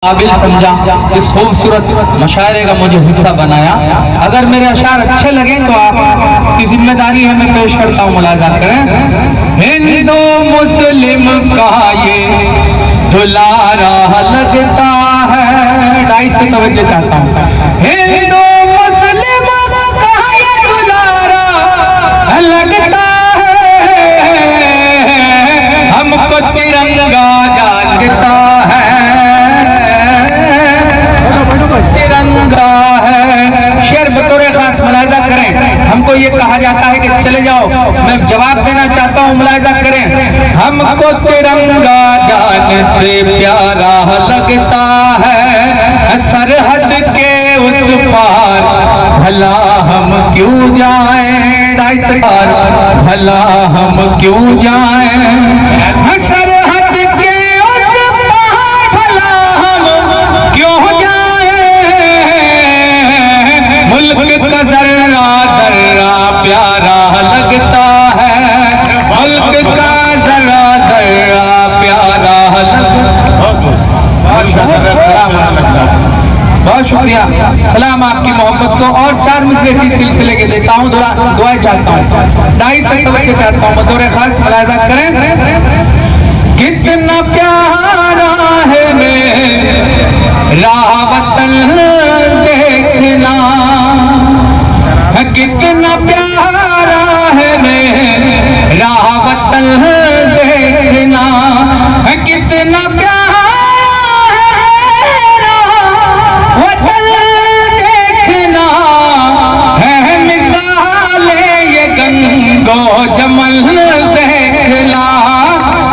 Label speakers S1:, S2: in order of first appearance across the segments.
S1: काबिल समझा, इस खूबसूरत मशायरे का मुझे हिस्सा बनाया। अगर मेरे अशार अच्छे लगे तो आपकी जिम्मेदारी है, मैं पेश करता हूँ, मुलाजा करें। हिंदू मुस्लिम का ये दुलारा लगता है, 2.5 से तवज्जो चाहता हूँ। हिंदू मुस्लिम का ये दुलारा लगता है, हमको तिरंगा जानता है, तिरंगा है। शेर बतौर खास मुलाहिजा करें। हमको ये कहा जाता है कि चले जाओ, मैं जवाब देना चाहता हूँ, मुलाहिजा करें। हमको तिरंगा जान से प्यारा लगता है, सरहद के उस पार भला हम क्यों जाएं, भला हम क्यों जाएं, सरहद के उस पार भला हम क्यों जाएं, मुल्क का जर्रा जर्रा प्यारा लगता है, मुल्क का जर्रा जर्रा प्यारा बहुत शुक्रिया। सलाम आपकी मोहब्बत को। और 4 मिसरे इसी सिलसिले के देता हूँ, दुआएं चाहता हूँ, 2.5 बच्चे चाहता हूँ, बतौर खास मुलाहिजा करें। कितना प्यारा है मेरा वतन देखना, कितना प्यारा है मेरा वतन देखना, कितना प्यारा वतन देखना है, मिसाले ये गंगो जमल देखना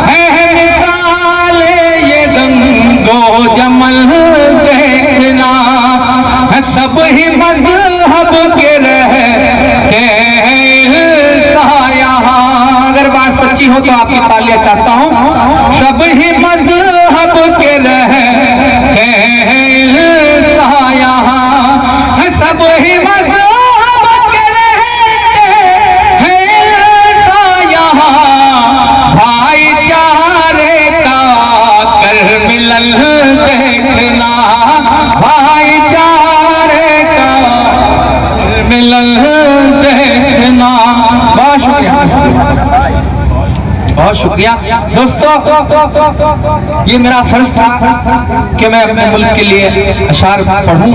S1: है, मिसाले ये गंगो जमल देखना, सब ही मजहब के रहते यहाँ। अगर बात सच्ची हो तो आपकी तालियां चाहता हूँ। सब ही मजहब के रहते यहाँ, सब ही मजहब के रहते यहाँ, भाईचारे का कर मिलन देखना, भाईचारे का मिलन देखना। बहुत शुक्रिया, बहुत शुक्रिया दोस्तों। ये मेरा फर्ज था कि मैं अपने मुल्क के लिए अशार पढ़ूं,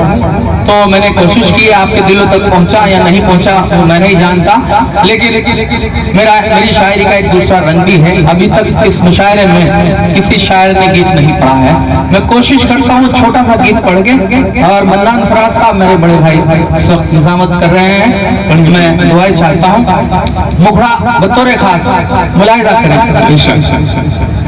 S1: तो मैंने कोशिश की। आपके दिलों तक पहुंचा या नहीं पहुंचा वो मैं नहीं जानता, लेकिन मेरी शायरी का एक दूसरा रंग भी है। अभी तक इस मुशायरे में किसी शायर ने गीत नहीं पढ़ा है। मैं कोशिश करता हूँ छोटा सा गीत पढ़ के, और मन्नान फराज साहब मेरे बड़े भाई इस वक्त निजामत कर रहे हैं, मैं दुआएं चाहता हूँ। मुखड़ा बतौर खास मुलाहिजा करें।